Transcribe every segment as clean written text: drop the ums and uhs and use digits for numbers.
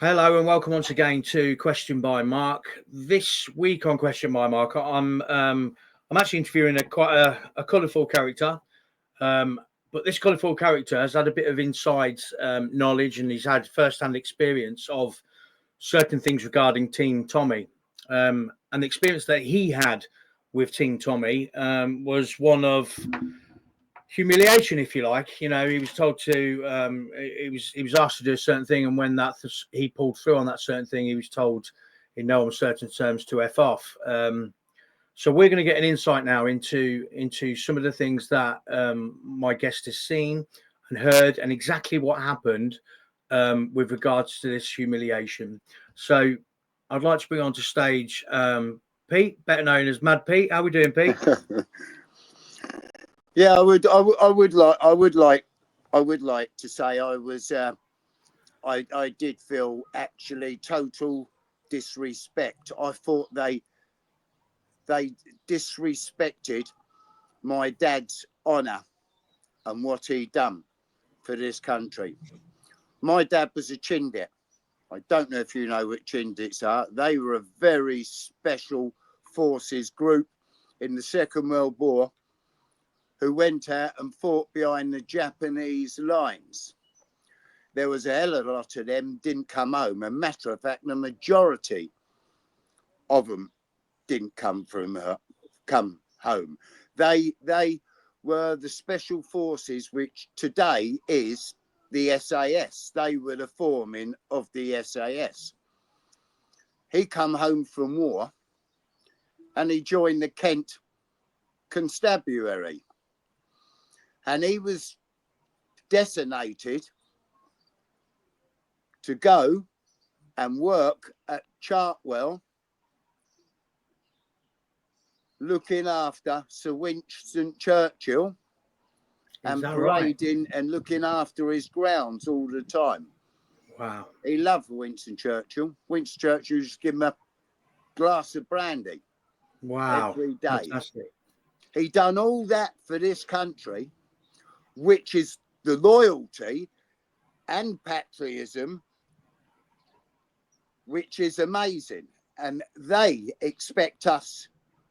Hello and welcome once again to Question by Mark. This week on Question by Mark, I'm actually interviewing quite a colourful character. Um, but this colourful character has had a bit of inside knowledge, and he's had first-hand experience of certain things regarding Team Tommy. And the experience that he had with Team Tommy was one of humiliation, if you like. You know, he was told to, he was asked to do a certain thing, and when he pulled through on that certain thing, he was told in no uncertain terms to f off. So we're going to get an insight now into some of the things that my guest has seen and heard, and exactly what happened with regards to this humiliation. So I'd like to bring on to stage Pete, better known as Mad Pete. How are we doing, Pete? Yeah, I would like to say I did feel actually total disrespect. I thought they disrespected my dad's honour and what he'd done for this country. My dad was a Chindit. I don't know if you know what Chindits are. They were a very special forces group in the Second World War who went out and fought behind the Japanese lines. There was a hell of a lot of them didn't come home. A matter of fact, the majority of them didn't come home. They were the special forces, which today is the SAS. They were the forming of the SAS. He come home from war and he joined the Kent Constabulary. And he was designated to go and work at Chartwell, looking after Sir Winston Churchill and parading and looking after his grounds all the time. Wow. He loved Winston Churchill. Winston Churchill just give him a glass of brandy. Wow. Every day. Fantastic. He done all that for this country, which is the loyalty and patriotism, which is amazing. And they expect us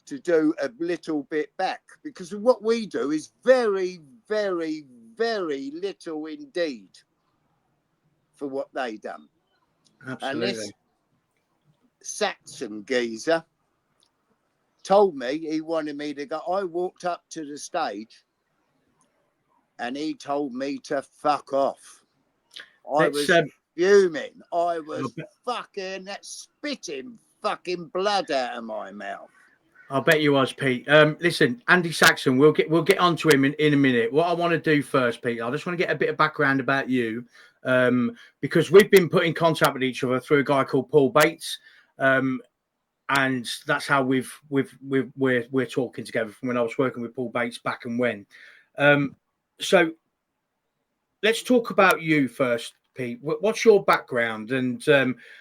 to do a little bit back, because what we do is very, very, very little indeed for what they done. Absolutely. And this Saxon geezer told me he wanted me to go. I walked up to the stage and he told me to fuck off. I was fuming. I was fucking spitting fucking blood out of my mouth. I bet you was, Pete. Listen, Andy Saxon, we'll get onto him in a minute. What I want to do first, Pete, I just want to get a bit of background about you, because we've been put in contact with each other through a guy called Paul Bates, and that's how we're talking together from when I was working with Paul Bates back and when. So let's talk about you first, Pete. What's your background, and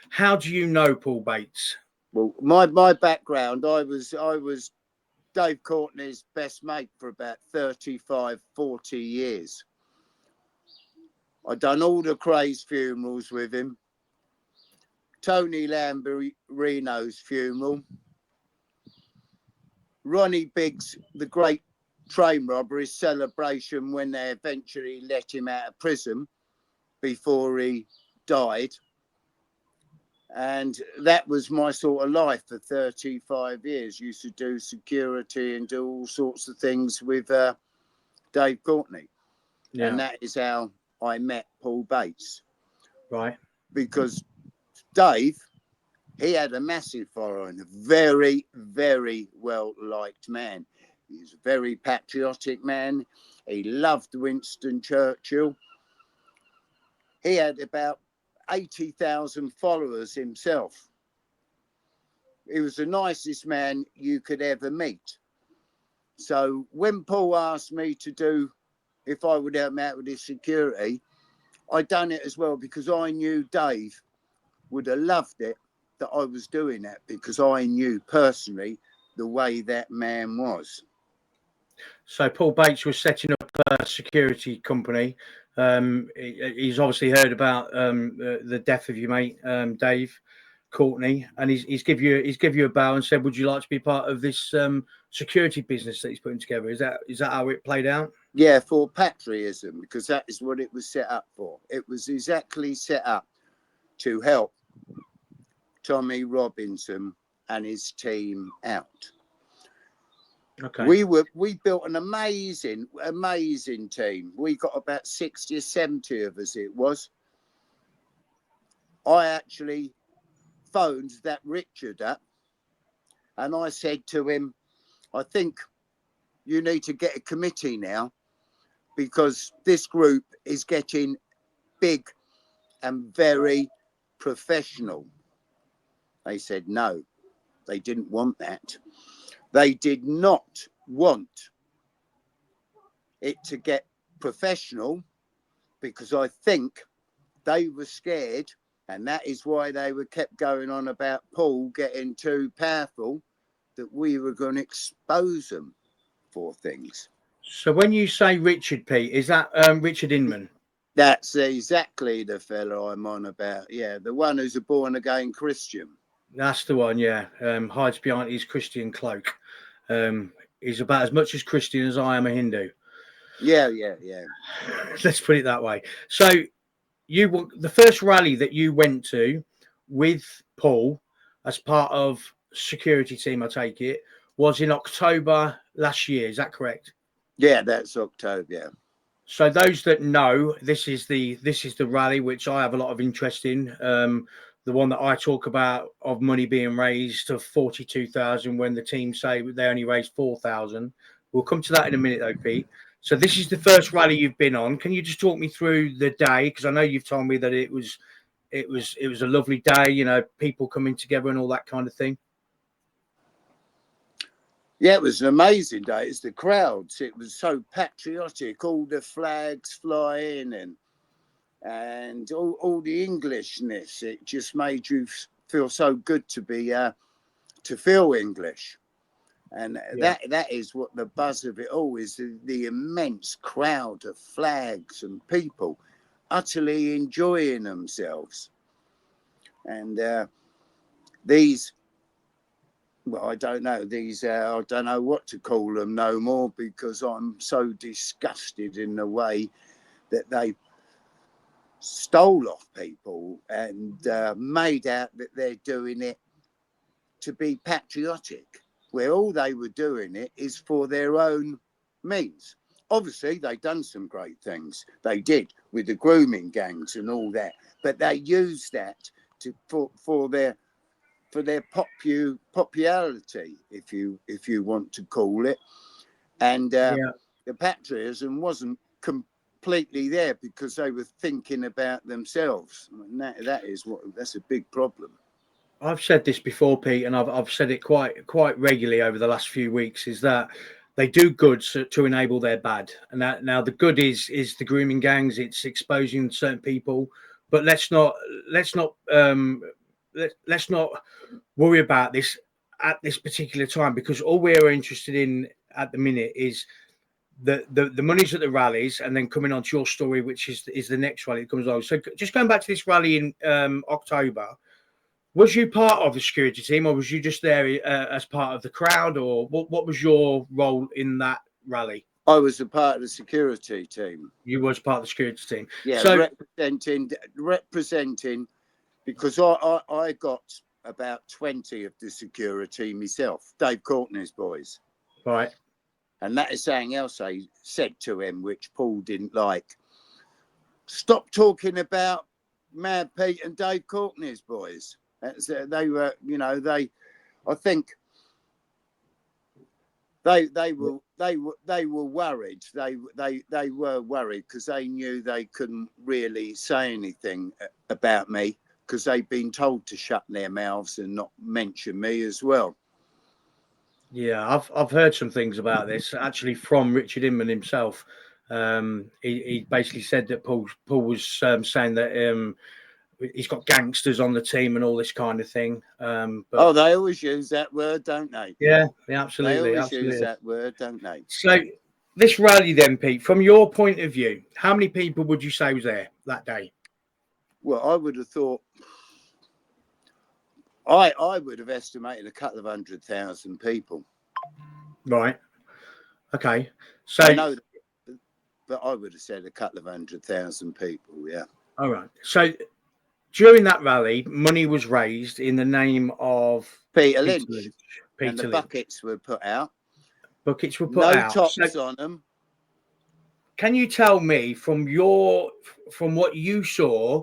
how do you know Paul Bates? Well, my background, I was Dave Courtney's best mate for about 35, 40 years. I'd done all the Craze funerals with him. Tony Lamborino's funeral. Ronnie Biggs, the great train robbery celebration when they eventually let him out of prison before he died. And that was my sort of life for 35 years. Used to do security and do all sorts of things with Dave Courtney. Yeah. And that is how I met Paul Bates. Right. Because Dave, he had a massive following, a very, very well-liked man. He was a very patriotic man. He loved Winston Churchill. He had about 80,000 followers himself. He was the nicest man you could ever meet. So when Paul asked me to do, if I would help him out with his security, I done it as well because I knew Dave would have loved it that I was doing that, because I knew personally the way that man was. So Paul Bates was setting up a security company He's obviously heard about the death of your mate, Dave Courtney, and he's give you a bow and said, "Would you like to be part of this security business that he's putting together?" Is that how it played out? Yeah, for patriotism, because that is what it was set up for. It was exactly set up to help Tommy Robinson and his team out. Okay. We built an amazing team. We got about 60 or 70 of us, it was. I actually phoned that Richard up and I said to him, I think you need to get a committee now, because this group is getting big and very professional. They said no, they didn't want that. They did not want it to get professional, because I think they were scared, and that is why they were kept going on about Paul getting too powerful, that we were going to expose them for things. So when you say Richard, Pete, is that Richard Inman? That's exactly the fellow I'm on about. Yeah, the one who's a born again Christian. That's the one. Yeah, hides behind his Christian cloak. He's about as much as Christian as I am a Hindu. Yeah. Let's put it that way. So the first rally that you went to with Paul as part of security team, I take it, was in October last year. Is that correct? Yeah, that's October. Yeah. So those that know, this is the rally which I have a lot of interest in. The one that I talk about of money being raised of 42,000 when the team say they only raised 4,000. We'll come to that in a minute, though, Pete. So this is the first rally you've been on. Can you just talk me through the day? Because I know you've told me that it was a lovely day. You know, people coming together and all that kind of thing. Yeah, it was an amazing day. It's the crowds. It was so patriotic. All the flags flying and all the Englishness. It just made you feel so good to be to feel English. And that is what the buzz of it all is, the immense crowd of flags and people utterly enjoying themselves. And these, well, I don't know, I don't know what to call them no more, because I'm so disgusted in the way that they stole off people and made out that they're doing it to be patriotic, where all they were doing it is for their own means. Obviously, they've done some great things. They did with the grooming gangs and all that, but they used that for their popularity, if you want to call it. And the patriotism wasn't completely there, because they were thinking about themselves. And that's a big problem. I've said this before, Pete, and I've said it quite regularly over the last few weeks, is that they do good to enable their bad. And that now the good is the grooming gangs. It's exposing certain people, but let's not worry about this at this particular time, because all we're interested in at the minute is the monies at the rallies, and then coming on to your story, which is the next rally that comes along. So just going back to this rally in October. Was you part of the security team, or was you just there as part of the crowd, or what was your role in that rally? I was a part of the security team. You was part of the security team. Yeah, so representing, because I got about 20 of the security myself, Dave Courtney's boys. Right. And that is something else I said to him, which Paul didn't like. Stop talking about Mad Pete and Dave Courtney's boys. They were, I think they were worried. They were worried, because they knew they couldn't really say anything about me, because they'd been told to shut their mouths and not mention me as well. Yeah, I've heard some things about this actually from Richard Inman himself. He basically said that Paul was saying that he's got gangsters on the team and all this kind of thing. But they always use that word, don't they? Yeah, absolutely. They always use that word, don't they? So this rally then, Pete, from your point of view, how many people would you say was there that day? Well, I would have thought, I would have estimated a couple of 100,000 people. Right. Okay. So I know, but I would have said a couple of 100,000 people. Yeah. all right. So during that rally, money was raised in the name of Peter Lynch. Peter And the Lynch. buckets were put out. Buckets were put No out. tops on them. Can you tell me from what you saw,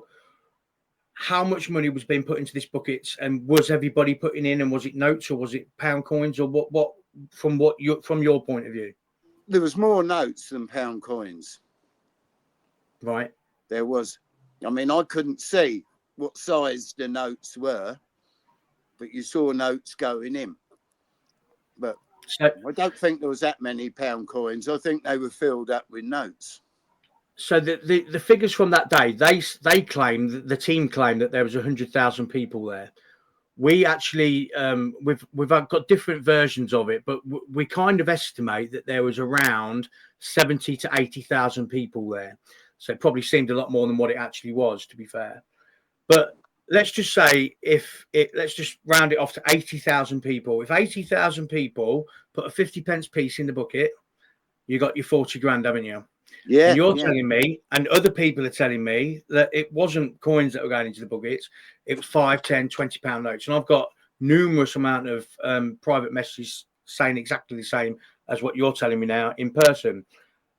how much money was being put into this buckets, and was everybody putting in, and was it notes or was it pound coins, or what from your point of view? There was more notes than pound coins. Right. There was. I mean, I couldn't see what size the notes were, but you saw notes going in. But So I don't think there was that many pound coins. I think they were filled up with notes. So the figures from that day, they claimed, the team claimed that there was 100,000 people there. We actually we've got different versions of it, but we kind of estimate that there was around 70 to 80,000 people there. So it probably seemed a lot more than what it actually was, to be fair. But let's just say let's just round it off to 80,000 people. If 80,000 people put a 50 pence piece in the bucket, you got your 40 grand, haven't you? Yeah. And you're telling me, and other people are telling me, that it wasn't coins that were going into the buckets. It was 5, 10, 20 pound notes. And I've got numerous amount of private messages saying exactly the same as what you're telling me now in person.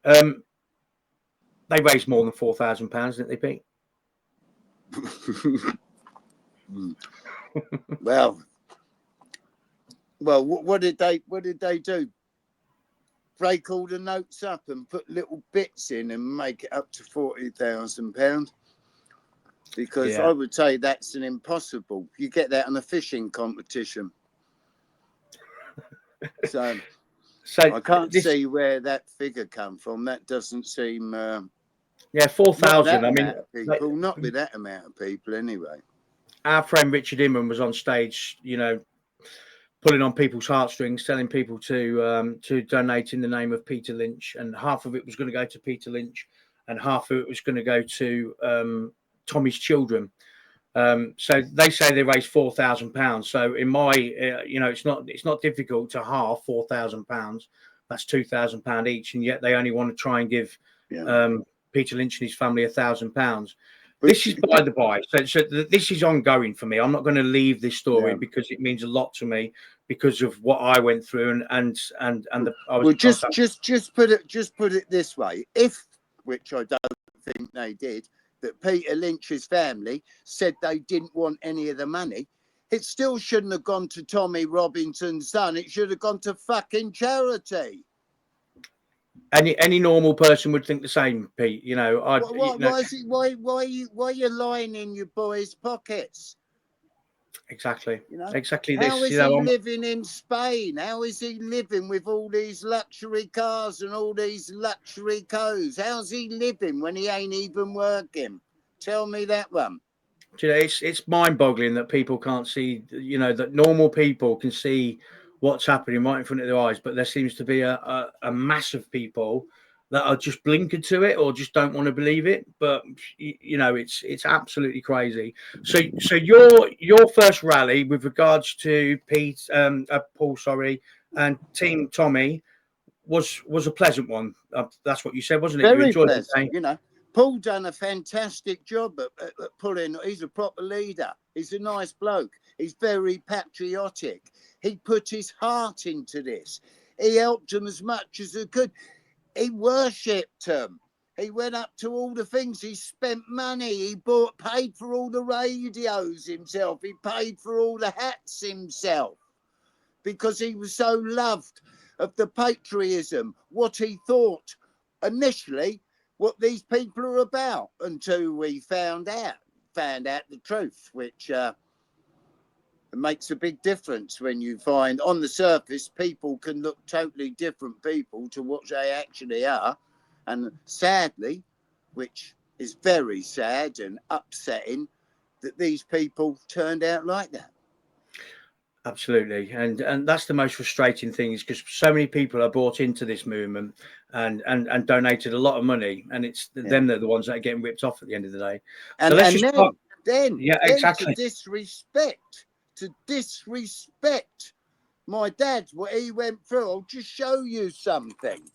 They raised more than £4,000, didn't they, Pete? Well, what did they do? Break all the notes up and put little bits in and make it up to £40,000? Because I would say that's an impossible. You get that in a fishing competition. So I can't see where that figure come from. That doesn't seem. 4,000. I mean, people, not with that amount of people anyway. Our friend Richard Inman was on stage, pulling on people's heartstrings, telling people to donate in the name of Peter Lynch, and half of it was going to go to Peter Lynch, and half of it was going to go to Tommy's children. So they say they raised £4,000. So in my, it's not difficult to halve £4,000. That's £2,000 each, and yet they only want to try and give Peter Lynch and his family £1,000. This is by the by. So this is ongoing for me. I'm not going to leave this story because it means a lot to me because of what I went through just put it this way. If, which I don't think they did, that Peter Lynch's family said they didn't want any of the money, it still shouldn't have gone to Tommy Robinson's son. It should have gone to fucking charity. Any normal person would think the same, Pete. Why are you lying in your boys' pockets? Exactly. Exactly. How is he living in Spain? How is he living with all these luxury cars and all these luxury coats? How's he living when he ain't even working? Tell me that one. It's mind-boggling that people can't see. That normal people can see what's happening right in front of their eyes, but there seems to be a mass of people that are just blinkered to it or just don't want to believe it. But it's absolutely crazy. So your first rally with regards to Paul, and Team Tommy was a pleasant one. That's what you said, wasn't it? Very you enjoyed pleasant, Paul done a fantastic job at pulling. He's a proper leader. He's a nice bloke. He's very patriotic. He put his heart into this. He helped them as much as he could. He worshipped them. He went up to all the things. He spent money. He paid for all the radios himself. He paid for all the hats himself because he was so loved of the patriotism, what he thought initially, what these people are about, until we found out the truth, which makes a big difference when you find on the surface people can look totally different people to what they actually are. And sadly, which is very sad and upsetting, that these people turned out like that. Absolutely, and that's the most frustrating thing, is because so many people are bought into this movement and donated a lot of money, and it's Yeah. them that are the ones that are getting ripped off at the end of the day. So And let's and just start. Yeah, then to exactly. disrespect my dad, what he went through. I'll just show you something.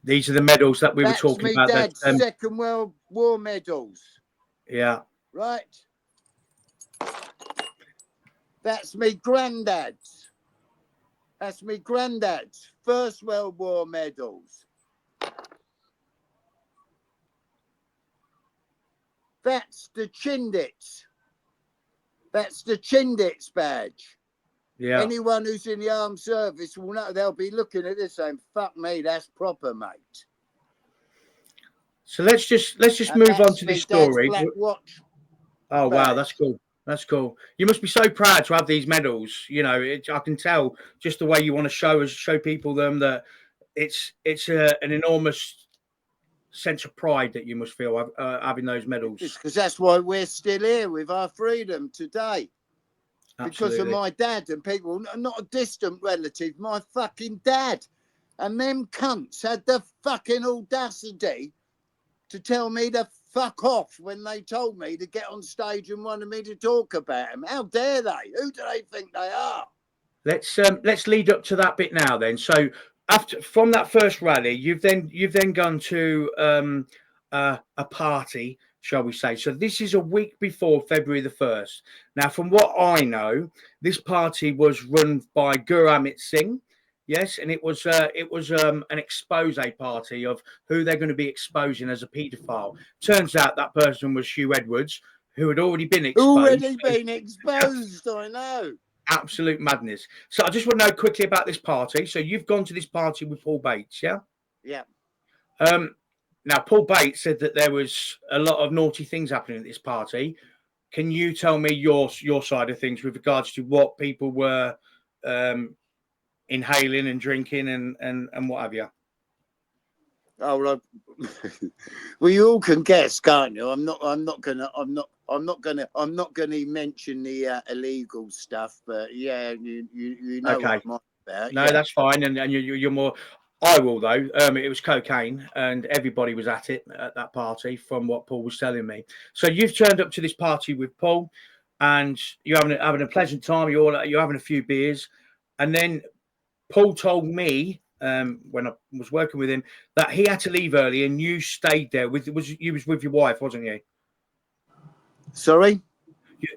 These are the medals that we were That's talking me about. That dad's Second World War medals, yeah, right? That's me granddad's. That's me granddad's First World War medals. That's the Chindits. That's the Chindits badge. yeah. Anyone who's in the armed service will know. They'll be looking at this saying, "Fuck me, that's proper, mate." So let's just And move on that's to me this dad's story. black watch Oh wow, that's badge. cool. That's cool. You must be so proud to have these medals. You know, I can tell just the way you want to show people them, that it's an enormous sense of pride that you must feel having those medals. Because that's why we're still here with our freedom today. Because of Absolutely. my dad and people, not a distant relative, my fucking dad. And them cunts had the fucking audacity to tell me to fuck off when they told me to get on stage and wanted me to talk about them. How dare they? Who do they think they are? Let's lead up to that bit now then. So after from that first rally, you've then gone to a party, shall we say? So this is a week before February the 1st. Now, from what I know, this party was run by Gurmit Singh. Yes, and it was an expose party of who they're going to be exposing as a paedophile. Turns out that person was Hugh Edwards, who had already been exposed. Already been exposed, I know. Absolute madness. So I just want to know quickly about this party. So you've gone to this party with Paul Bates, yeah? Yeah. Now Paul Bates said that there was a lot of naughty things happening at this party. Can you tell me your side of things with regards to what people were inhaling and drinking and what have you? Oh, well, well, you all can guess, can't you? I'm not gonna mention the illegal stuff, but yeah, you know Okay. what I'm on about. No, Yeah. that's fine. And you're more. I will though. It was cocaine, and everybody was at it at that party, from what Paul was telling me. So you've turned up to this party with Paul, and you're having a pleasant time. You're having a few beers, and then Paul told me when I was working with him that he had to leave early, and you stayed there with you was with your wife, wasn't you? Sorry.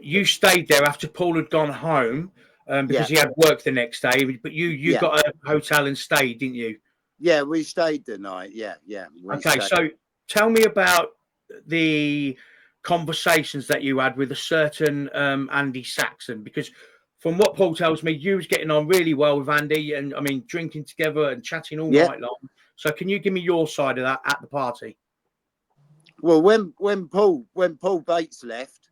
You stayed there after Paul had gone home. Yeah. Because he had work the next day, but you Yeah. got a hotel and stayed, didn't you? Yeah, we stayed the night. Yeah. Okay, so tell me about the conversations that you had with a certain Andy Saxon, because from what Paul tells me, you was getting on really well with Andy, and I mean drinking together and chatting all Yeah. night long. So can you give me your side of that at the party? Well, when Paul Bates left,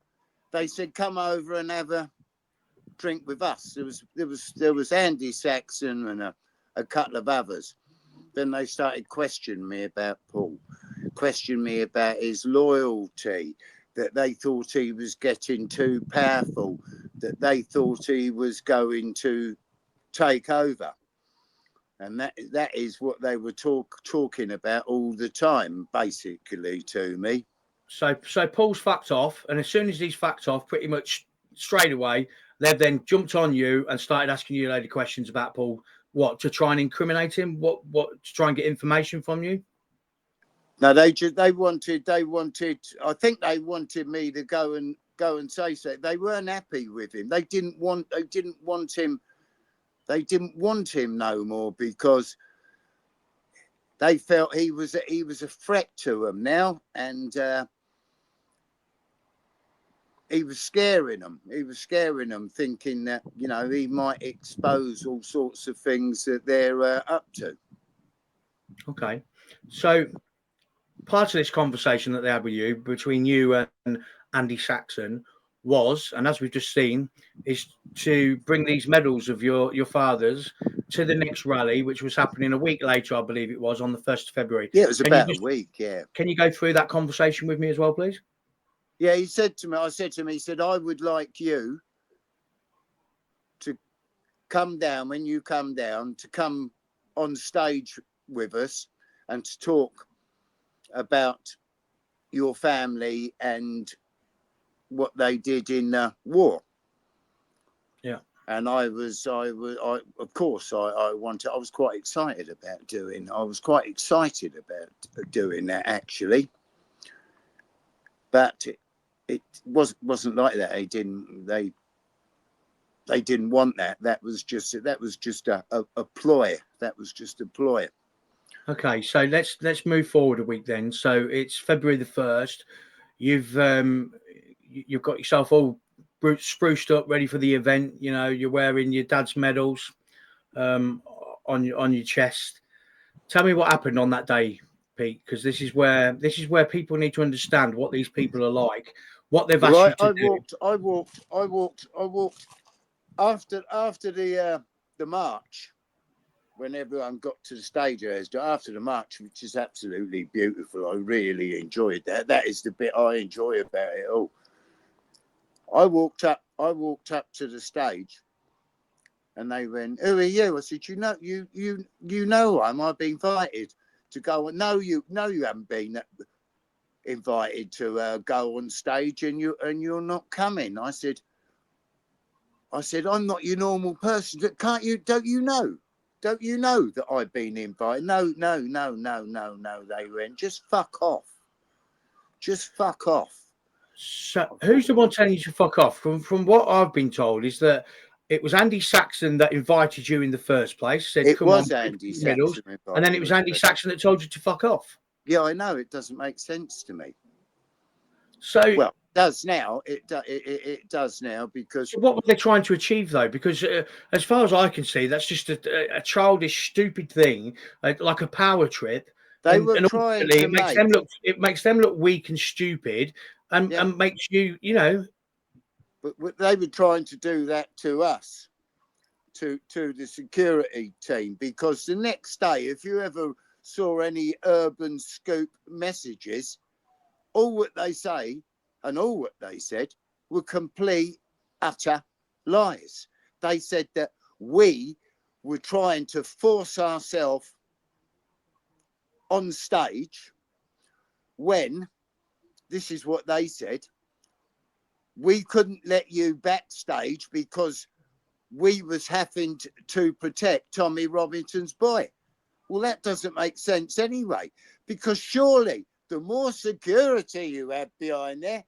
they said come over and have a drink with us. There was Andy Saxon and a couple of others. Then they started questioning me about Paul, questioning me about his loyalty, that they thought he was getting too powerful, that they thought he was going to take over. And that is what they were talking about all the time, basically, to me. So Paul's fucked off, and as soon as he's fucked off, pretty much straight away, they've then jumped on you and started asking you a load of questions about Paul. What, to try and incriminate him? What to try and get information from you? No, they wanted. I think they wanted me to go and say so. They weren't happy with him. They didn't want him. They didn't want him no more because they felt he was a threat to them now, and he was scaring them. He was scaring them, thinking that he might expose all sorts of things that they're up to. Okay, so part of this conversation that they had with you, between you and Andy Saxon, was, and as we've just seen, is to bring these medals of your father's to the next rally, which was happening a week later, I believe it was, on the 1st of February. Yeah, it was about a week. Yeah. Can you go through that conversation with me as well, please? Yeah, he said to me, he said, I would like you to come down, when you come down, to come on stage with us and to talk about your family and what they did in the war. Yeah. And I was of course, I wanted, I was quite excited about doing that, actually. But it wasn't like that. They didn't want that. That was just a ploy. That was just a ploy. Okay, so let's move forward a week then. So it's February the 1st. You've got yourself all spruced up, ready for the event. You know, you're wearing your dad's medals um, on your chest. Tell me what happened on that day, Pete, because this is where people need to understand what these people are like, what they've asked Well, you to do. I walked after the march. When everyone got to the stage after the march, which is absolutely beautiful. I really enjoyed that. That is the bit I enjoy about it all. I walked up to the stage, and they went, "Who are you?" I said, "You know I've been invited to go." No, you haven't been invited to go on stage, and you're not coming. I said, I'm not your normal person. Don't you know? Don't you know that I've been invited? No. They went, just fuck off. Just fuck off. So who's the one telling you to fuck off? From what I've been told is that it was Andy Saxon that invited you in the first place. Said, It "Come on, was Andy middles," Saxon and then it invited was me. Andy Saxon that told you to fuck off. Yeah, I know. It doesn't make sense to me. So, Well, it does now. It does now because so what were they trying to achieve though? Because as far as I can see, that's just a childish, stupid thing, like a power trip, they were and trying ultimately to make. it makes them look weak and stupid, Yeah, and makes you, you know. but they were trying to do that to us, to the security team, because the next day, if you ever saw any urban scoop messages, all what they say and all what they said were complete, utter lies. They said that we were trying to force ourselves on stage when, this is what they said, we couldn't let you backstage because we was having to protect Tommy Robinson's boy. Well, that doesn't make sense anyway, because surely the more security you had behind there,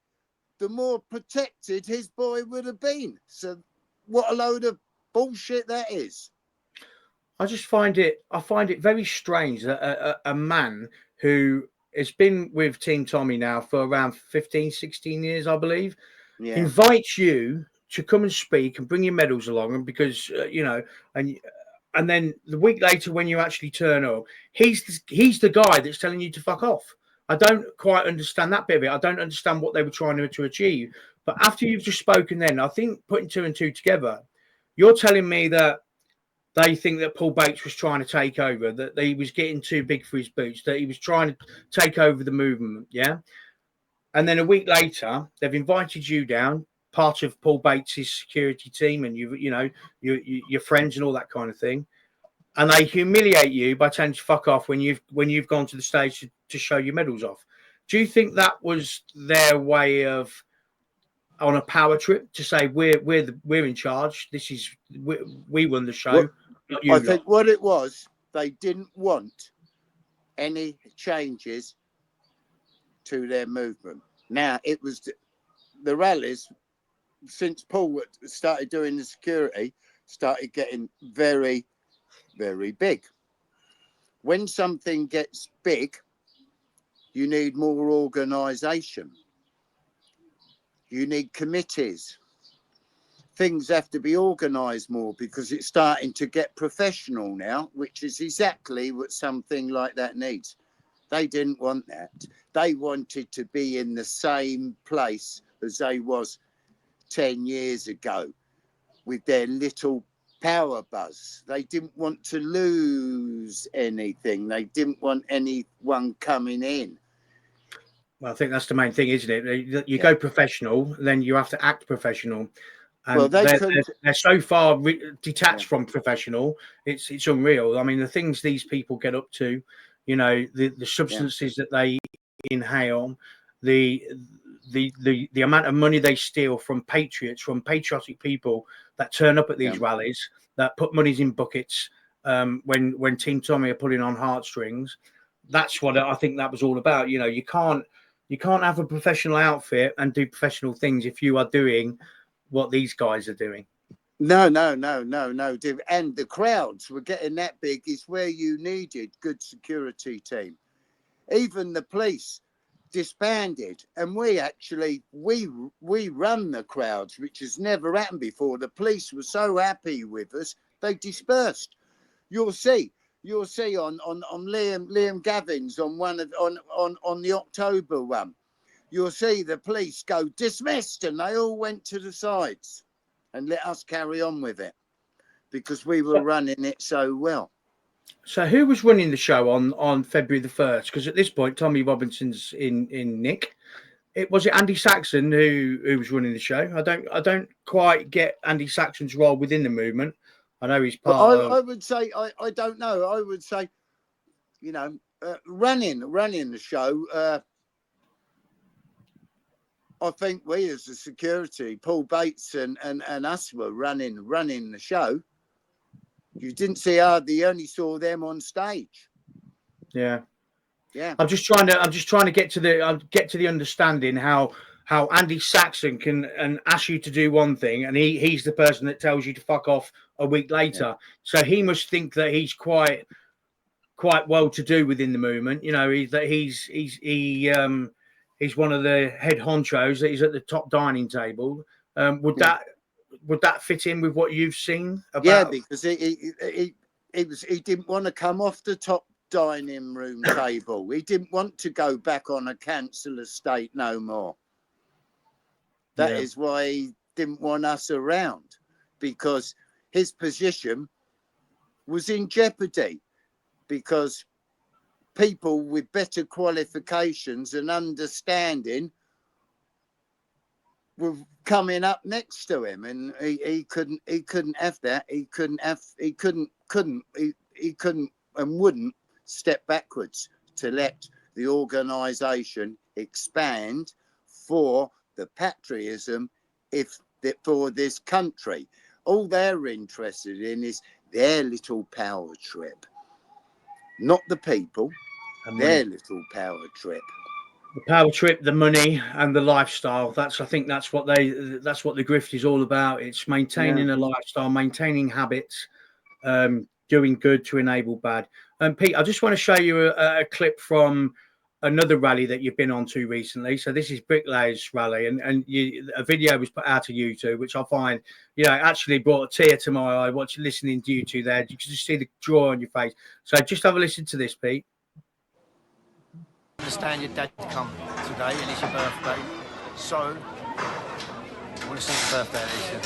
the more protected his boy would have been. So what a load of bullshit that is. I find it very strange that a man who has been with Team Tommy now for around 15, 16 years, I believe, Yeah. invites you to come and speak and bring your medals along, and because and then the week later when you actually turn up, he's the guy that's telling you to fuck off. I don't quite understand that bit of it. I don't understand what they were trying to achieve. But after you've just spoken, then I think putting two and two together, you're telling me that they think that Paul Bates was trying to take over, that he was getting too big for his boots, that he was trying to take over the movement. Yeah. And then a week later, they've invited you down, part of Paul Bates's security team, and your friends and all that kind of thing. And they humiliate you by telling you to fuck off when you've gone to the stage to show your medals off. Do you think that was their way of, on a power trip, to say we're in charge? This is we won the show, What not I you lot. think what it was, they didn't want any changes to their movement. Now, it was the rallies, since Paul started doing the security, started getting very, very big. When something gets big, you need more organisation. You need committees. Things have to be organised more because it's starting to get professional now, which is exactly what something like that needs. They didn't want that. They wanted to be in the same place as they was 10 years ago with their little power buzz. They didn't want to lose anything. They didn't want anyone coming in. Well, I think that's the main thing, isn't it? You go professional, then you have to act professional. And Well, they're so far detached yeah, from professional. It's unreal. I mean, the things these people get up to, the yeah, substances that they inhale, the the amount of money they steal from patriots, from patriotic people that turn up at yeah. these rallies, that put monies in buckets when Team Tommy are pulling on heartstrings. That's what I think that was all about. You can't have a professional outfit and do professional things if you are doing what these guys are doing. No, Dave. And the crowds were getting that big. Is where you needed good security team. Even the police disbanded, and we run the crowds, which has never happened before. The police were so happy with us, they dispersed. You'll see on Liam Gavin's on the October one. You'll see the police go dismissed, and they all went to the sides and let us carry on with it because we were running it so well. So who was running the show on February the 1st? Because at this point, Tommy Robinson's in Nick. Was it Andy Saxon who was running the show? I don't quite get Andy Saxon's role within the movement. I know he's part of. I would say I don't know. I would say, running the show. I think we as the security, Paul Bates and us were running the show. You didn't see you only saw them on stage. Yeah. Yeah. I'm just trying to get to the understanding how Andy Saxon can and ask you to do one thing, and he's the person that tells you to fuck off a week later. Yeah. So he must think that he's quite well to do within the movement. He's one of the head honchos, that he's at the top dining table. Would that fit in with what you've seen? Yeah, because he didn't want to come off the top dining room table. He didn't want to go back on a council estate no more. That is why he didn't want us around, because his position was in jeopardy, because people with better qualifications and understanding were coming up next to him, and he couldn't have that. He couldn't and wouldn't step backwards to let the organisation expand for the patriotism for this country. All they're interested in is their little power trip, not the people. Their little power trip. The power trip, the money, and the lifestyle. I think that's what the grift is all about. It's maintaining a lifestyle, maintaining habits, doing good to enable bad. Pete, I just want to show you a clip from another rally that you've been on to recently. So this is Bricklayer's rally, and a video was put out of you two, which I find, actually brought a tear to my eye listening to you two there. You can just see the joy on your face. So just have a listen to this, Pete. I understand your dad come today and it's your birthday, so I want to sing birthday, Alicia.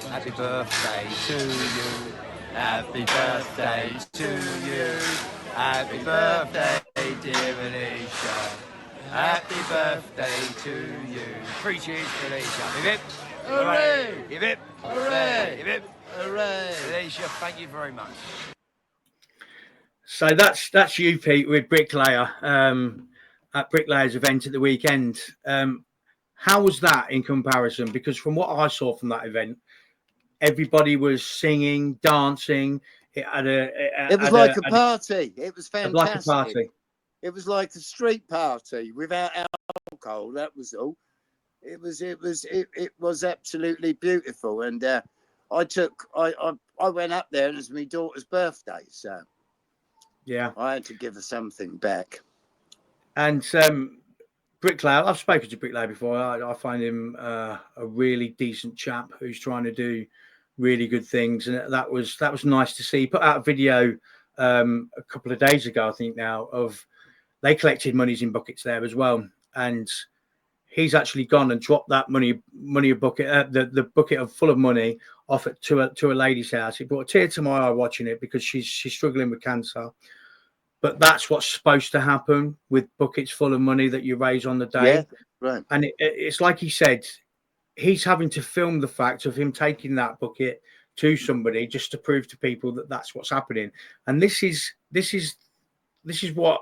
Happy birthday to you. Happy birthday to you. Happy birthday, dear Alicia. Happy birthday to you. 3 cheers for Alicia. Hip hip. Hooray! Hip hip. Hooray! Hip hip. Hooray! Alicia, thank you very much. So that's you, Pete, with Bricklayer at Bricklayer's event at the weekend. How was that in comparison? Because from what I saw from that event, everybody was singing, dancing. It was like a party. It was fantastic. Like a party. It was like a street party without alcohol. That was all. It was absolutely beautiful. And I went up there, and it was my daughter's birthday, so. Yeah, I had to give her something back. And Bricklayer, I've spoken to Bricklayer before. I find him a really decent chap who's trying to do really good things, and that was nice to see. He put out a video a couple of days ago, I think now, of they collected monies in buckets there as well, and he's actually gone and dropped that money bucket, the bucket full of money off to a lady's house. It brought a tear to my eye watching it, because she's struggling with cancer. but that's what's supposed to happen with buckets full of money that you raise on the day. Yeah, right. And it's like he said, he's having to film the fact of him taking that bucket to somebody just to prove to people that that's what's happening. And this is what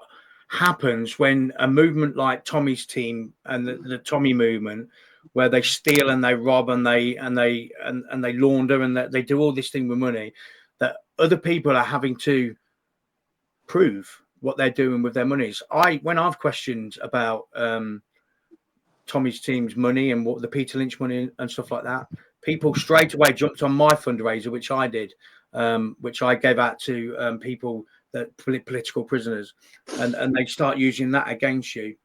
happens when a movement like Tommy's team and the Tommy movement, where they steal and they rob and they launder and they do all this thing with money, that other people are having to prove what they're doing with their monies. When I've questioned about Tommy's team's money and what the Peter Lynch money and stuff like that, people straight away jumped on my fundraiser, which I did, which I gave out to people that political prisoners, and they start using that against you.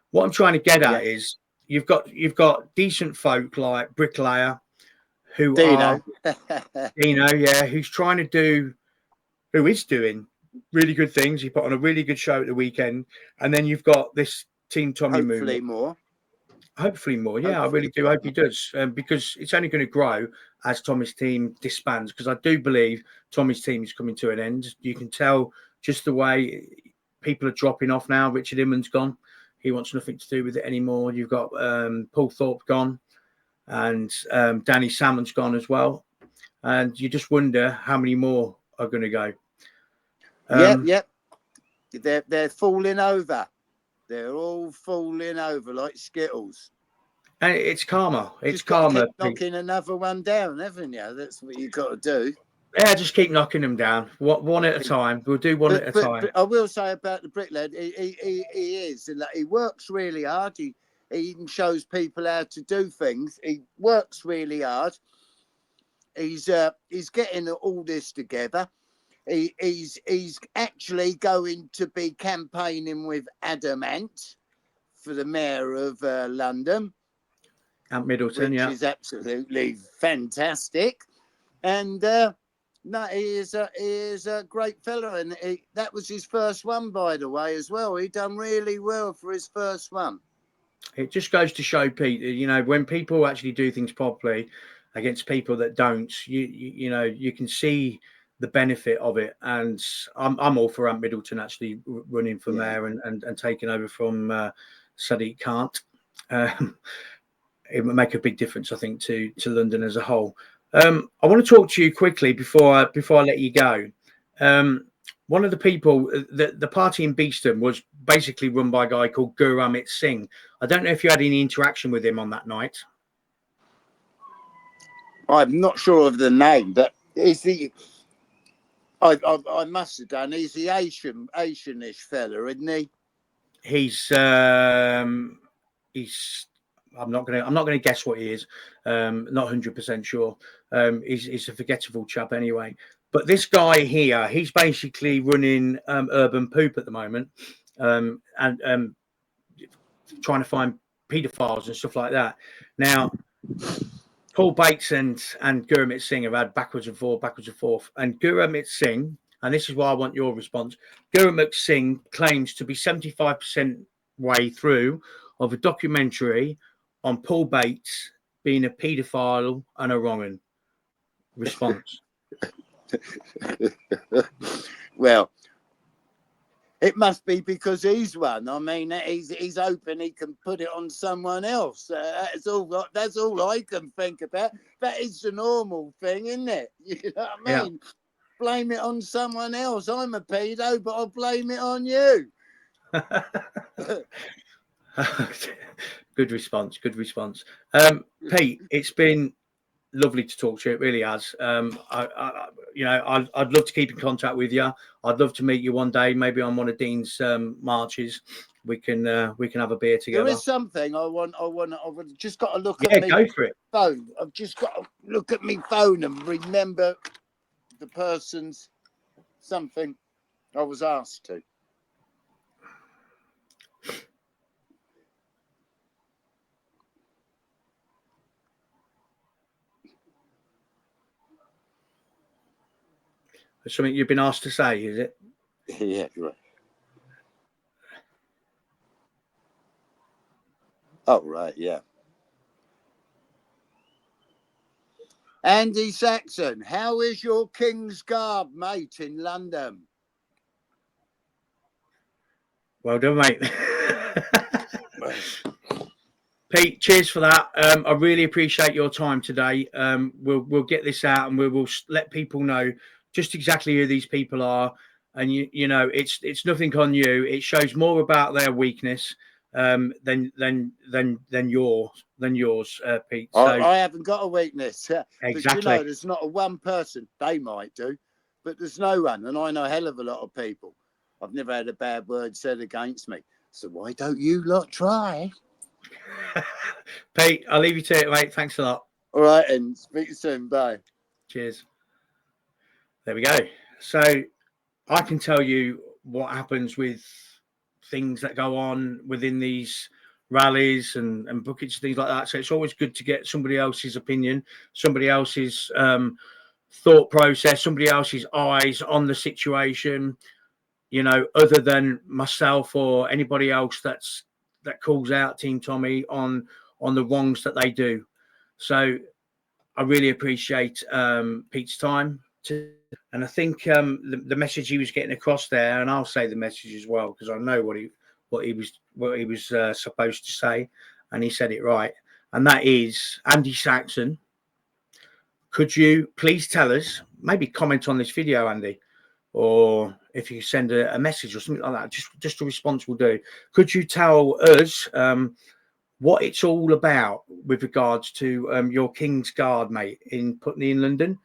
What I'm trying to get at is you've got decent folk like Bricklayer, who Dino. who is doing really good things. He put on a really good show at the weekend, and then you've got this Team Tommy movement. Hopefully more. Yeah, I really do hope he does, because it's only going to grow as Tommy's team disbands. Because I do believe Tommy's team is coming to an end. You can tell just the way people are dropping off now. Richard Inman's gone. He wants nothing to do with it anymore. You've got Paul Thorpe gone, and Danny Salmon's gone as well. And you just wonder how many more are going to go. Yep. They're falling over. They're all falling over like Skittles. And it's karma. It's just karma. Keep knocking another one down, haven't you? That's what you've got to do. Yeah, just keep knocking them down. One at a time. We'll do one at a time. But I will say about the Bricklayer, he works really hard. He even shows people how to do things. He works really hard. He's getting all this together. He's actually going to be campaigning with Adam Ant for the mayor of London. Ant Middleton, which is absolutely fantastic. And no, he is a great fella, and that was his first one, by the way, as well. He done really well for his first one. It just goes to show, Pete, you know, when people actually do things properly against people that don't, you know, you can see the benefit of it. And I'm all for Ant Middleton actually running for mayor and taking over from Sadiq Khan. It would make a big difference, I think, to London as a whole. I want to talk to you quickly before I let you go. One of the people, the party in Beeston was basically run by a guy called Guru Amit Singh. I don't know if you had any interaction with him on that night. I'm not sure of the name, but is the I must have done. He's the Asianish fella, isn't he? He's I'm not gonna guess what he is. Not 100% sure. He's a forgettable chap anyway. But this guy here, he's basically running Urban Poop at the moment, and trying to find paedophiles and stuff like that. Now, Paul Bates and Gurmit Singh have had backwards and forth. And Gurmit Singh, and this is why I want your response. Gurmit Singh claims to be 75% way through of a documentary on Paul Bates being a paedophile and a wrong'un. Response. Well, it must be because he's one. I mean, he's hoping he can put it on someone else. That's all I can think about. That is the normal thing, isn't it? You know what I mean? Yeah. Blame it on someone else. I'm a pedo, but I'll blame it on you. Good response. Pete, it's been lovely to talk to you. It really has. I'd love to keep in contact with you. I'd love to meet you one day, maybe on one of Dean's marches. We can have a beer together. There is something I've just got to look at go for it. Phone. I've just got to look at my phone and remember the person's something I was asked to. Something you've been asked to say, is it? Yeah, right. Oh, right, yeah. Andy Saxon, how is your King's Garb, mate, in London? Well done, mate. Pete, cheers for that. I really appreciate your time today. We'll get this out, and we will let people know just exactly who these people are. And you know, it's nothing on you. It shows more about their weakness than yours, Pete. So I haven't got a weakness. exactly. But you know, there's not a one person. They might do, but there's no one. And I know a hell of a lot of people. I've never had a bad word said against me. So why don't you lot try? Pete, I'll leave you to it, mate. Thanks a lot. All right, and speak soon. Bye. Cheers. There we go. So I can tell you what happens with things that go on within these rallies and buckets, things like that. So it's always good to get somebody else's opinion, somebody else's thought process, somebody else's eyes on the situation, you know, other than myself or anybody else that calls out Team Tommy on the wrongs that they do. So I really appreciate Pete's time, and I think the message he was getting across there, and I'll say the message as well because I know what he was supposed to say, and he said it right. And that is, Andy Saxon, could you please tell us, maybe comment on this video, Andy, or if you send a message or something like that, just a response will do. Could you tell us what it's all about with regards to your King's Guard, mate, in Putney in London?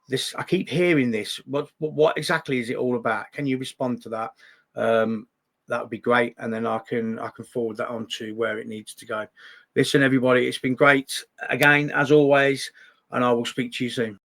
This, I keep hearing this. What exactly is it all about? Can you respond to that? That would be great, and then I can forward that on to where it needs to go. Listen, everybody, it's been great again as always, and I will speak to you soon.